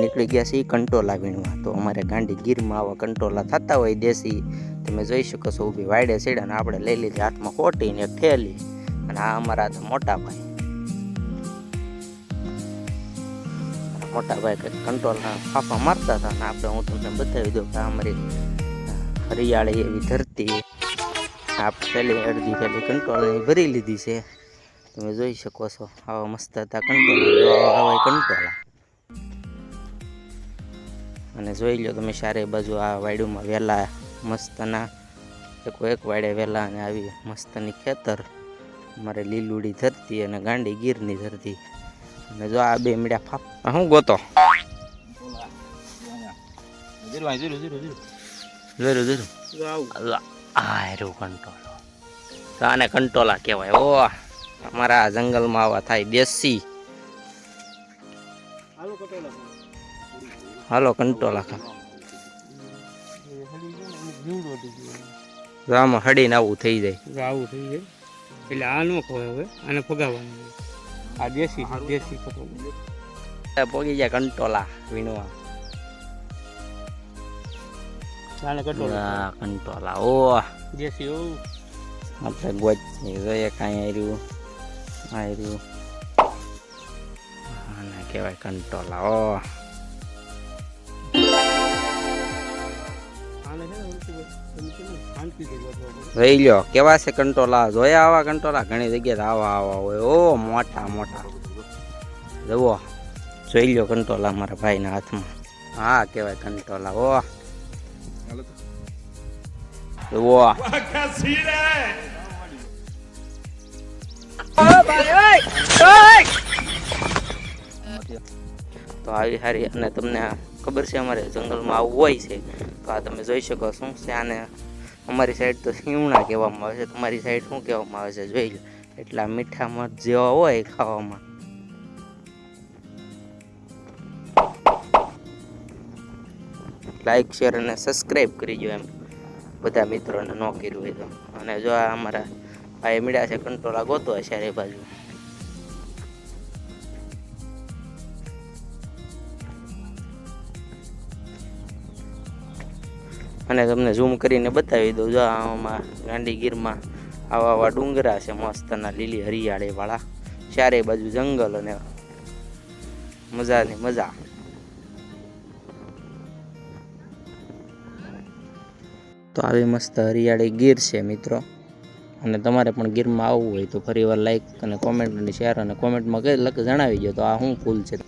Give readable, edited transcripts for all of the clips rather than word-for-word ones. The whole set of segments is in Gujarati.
નીકળી ગયા છે કંટોલા વીણવા. તો અમારે ગાંડી ગીરમાં આવા કંટોલા થતા હોય દેશી, તમે જોઈ શકો છો. ઊભી વાડે સીડા ને આપણે લઈ લીધી હાથમાં કોટી ને એક ઠેલી. અને આ અમારા મોટા ભાઈ કંઈક કંટોલા ફાફા મારતા હતા. અને આપણે હું તમને બતાવી દઉં કે અમારી હરિયાળી એવી ધરતી. આપણે પહેલી અડધી પહેલી કંટોલાની ભરી લીધી છે. તમે જોઈ શકો છો આવા મસ્ત હતા કંટોલા. આવા કંટોલા અને જોઈ લો તમે ચારે બાજુ આ વાડીમાં વેલા મસ્તના એક વાડે વેલા અને આવી મસ્તની ખેતર. અમારે લીલુડી ધરતી અને ગાંડી ગીરની ધરતી. અને જો આ બે મીડિયા ફાપ શું ગોતો કંટોલો. આને કંટોલા કહેવાય. ઓ અમારા જંગલમાં આવા થાય દેશી. હાલો કંટોલા ખા. આમાં હડીને આવું થઈ જાય. એટલે આ નો ખવાય. હવે આને ફગાવવાનું. આ દેશી પોગી જાય કંટોલા વીણવા. કંટોલા ઓ દેશી ઓ આપણે ગોચ જોઈએ કાંઈ આવ્યું આને કહેવાય કંટોલા. ઓ રહી લ્યો કેવા છે કંટોલા. જોયા આવા કંટોલા ઘણી જગ્યાએ આવા હોય. ઓ મોટા મોટા જુઓ જોઈ લ્યો કંટોલા મારા ભાઈના હાથમાં. હા કહેવાય કંટોલા. ઓ જુઓ તો આવી સારી. અને તમને ખબર છે અમારે જંગલમાં આવું હોય છે. તો આ તમે જોઈ શકો શું છે. આને અમારી સાઈડ તો સીવણા કહેવામાં આવે છે. તમારી સાઈડ શું કહેવામાં આવે છે જોઈ લો. એટલા મીઠા મધ જેવા હોય ખાવામાં. લાઈક શેર અને સબસ્ક્રાઈબ કરી દો એમ બધા મિત્રોને ન કર્યું હોય તો. અને જો આ અમારા ભાઈ મીડા છે કંટોલા ગોતવા ચારે બાજુ. અને તમને ઝૂમ કરીને બતાવી દઉં. જો આમાં ગાંડી ગીરમાં આવા ડુંગરા છે મસ્તના લીલી હરિયાળી વાળા. ચારે બાજુ જંગલ અને મજાની મજા. તો આવી મસ્ત હરિયાળી ગીર છે મિત્રો. અને તમારે પણ ગીરમાં આવવું હોય તો ફરીવાર લાઈક અને કોમેન્ટ અને શેર અને કોમેન્ટમાં જણાવી દો તો આ શું ફૂલ છે.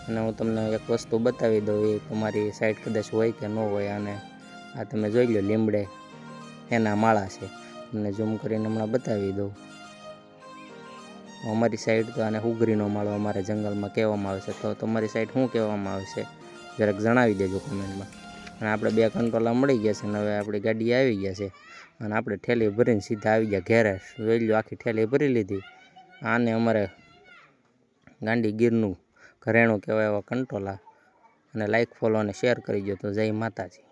અને હું તમને એક વસ્તુ બતાવી દઉં. એ તમારી સાઈડ કદાચ હોય કે ન હોય. અને આ તમે જોઈ લો લીમડે એના માળા છે. તમને ઝૂમ કરીને હમણાં બતાવી દઉં. અમારી સાઈડ તો આને હુગરીનો માળો અમારા જંગલમાં કહેવામાં આવે છે. તો તમારી સાઈડ શું કહેવામાં આવે છે જરાક જણાવી દેજો કોમેન્ટમાં. અને આપણે બે કંટોલા મળી ગયા છે. અને હવે આપણી ગાડી આવી ગયા છે. અને આપણે ઠેલી ભરીને સીધા આવી ગયા ઘેરે. જોઈ લો આખી ઠેલી ભરી લીધી. આને અમારે ગાંડી ગીરનું ઘરેણું કહેવાય એવા કંટોલા. અને લાઈક ફોલો અને શેર કરી દો. તો જય માતાજી.